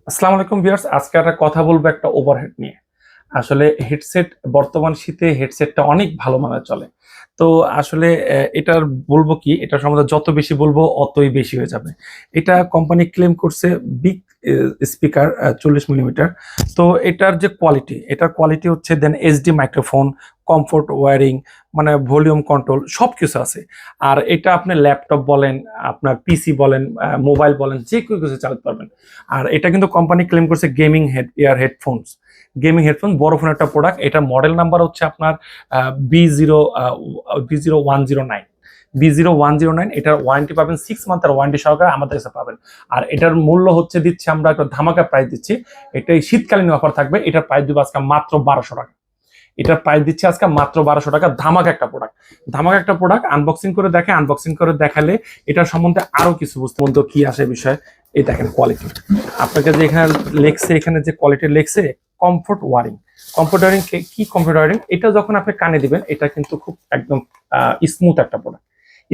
আসসালামু আলাইকুম ভিউয়ার্স, আজকে একটা কথা বলবো একটা ওভারহেড নিয়ে। আসলে হেডসেট বর্তমান শীতে হেডসেটটা অনেক ভালো মানের চলে। তো আসলে এটার বলবো কি, এটা সম্বন্ধে যত বেশি বলবো অতই বেশি হয়ে যাবে। এটা কোম্পানি ক্লেম করছে বিগ স্পিকার 40 মিলিমিটার। তো এটার যে কোয়ালিটি, এটার কোয়ালিটি হচ্ছে দেন এইচডি মাইক্রোফোন, কমফোর্ট ওয়্যারিং, মানে ভলিউম কন্ট্রোল সবকিছু আছে। আর এটা আপনি ল্যাপটপ বলেন, আপনার পিসি বলেন, মোবাইল বলেন, যে কোনো কিছু চালাতে পারবেন। আর এটা কিন্তু কোম্পানি ক্লেম করছে গেমিং হেডফোনস। গেমিং হেডফোন বড় ফোন একটা প্রোডাক্ট। এটার মডেল নাম্বার হচ্ছে আপনার B0109। B0109, এটার ওয়ারেন্টি পাবেন 6 মান্থের ওয়ারেন্টি সহকারে আমাদের কাছে পাবেন। আর এটার মূল্য হচ্ছে দিচ্ছি আমরা একটা ধামাকা প্রাইস দিচ্ছি। এটাই শীতকালীন অফার থাকবে, এটার প্রাইস দিব আজকে মাত্র 1200 টাকা। এটার প্রাইস দিচ্ছে আজকে মাত্র 1200 টাকা। ধামাকা একটা প্রোডাক্ট, ধামাকা একটা প্রোডাক্ট। আনবক্সিং করে দেখে, আনবক্সিং করে দেখালে এটার সম্বন্ধে আরো কিছু বুঝতে মতো কি আসে বিষয়। এই দেখেন কোয়ালিটি, আপনাকে যে এখানে লেখছে, এখানে যে কোয়ালিটি লেখছে কমফোর্ট ওয়ারিং। কমফোর্ট ওয়ারিং কি? কমফোর্ট ওয়ারিং এটা যখন আপনি কানে দিবেন, এটা কিন্তু খুব একদম স্মুথ একটা প্রোডাক্ট।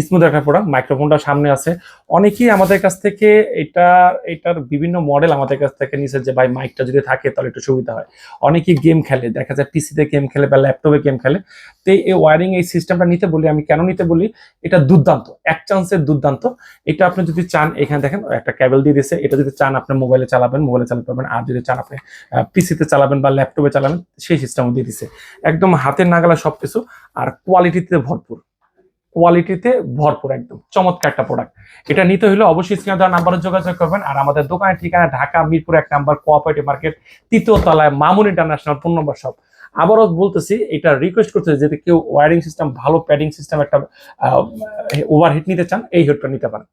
স্মুথ একটা প্রোডাক্ট। মাইক্রোফোনটা সামনে আছে। অনেকেই আমাদের কাছ থেকে এটা এটার বিভিন্ন মডেল আমাদের কাছ থেকে নিছে যে ভাই মাইকটা যদি থাকে তাহলে একটু সুবিধা হয়। অনেকেই গেম খেলে, দেখা যায় পিসিতে গেম খেলে বা ল্যাপটপে গেম খেলে। তো এই ওয়ারিং এই সিস্টেমটা নিতে বলি, আমি কেন নিতে বলি, এটা দুর্দান্ত, এক চান্সের দুর্দান্ত। এটা আপনি যদি চান, এখানে দেখেন একটা কেবল দিয়ে দিয়েছে। এটা যদি চান আপনি মোবাইলে চালাবেন, মোবাইলে চালাতে পারবেন। আর যদি চান আপনি পিসিতে চালাবেন বা ল্যাপটপে চালাবেন, সেই সিস্টেমও দিয়ে দিছে। একদম হাতের নাগালে সবকিছু। আর কোয়ালিটিতে ভরপুর, কোয়ালিটিতে ভরপুর, একদম চমৎকার একটা প্রোডাক্ট। এটা নিতে হলে অবশ্যই স্ক্রিনে দেওয়া নাম্বারে যোগাযোগ করবেন। আর আমাদের দোকানের ঠিকানা ঢাকা মিরপুর 1 নম্বর, কোঅপারেটিভ মার্কেট, 3য় তলায়, মামুন ইন্টারন্যাশনাল 4 নম্বর শপ। আবারও বলতেছি, এটা রিকোয়েস্ট করতেছি যদি কেউ ওয়ারিং সিস্টেম ভালো, প্যাডিং সিস্টেম একটা ওভারহিট নিতে চান, এই হেডটা নিতে পারেন।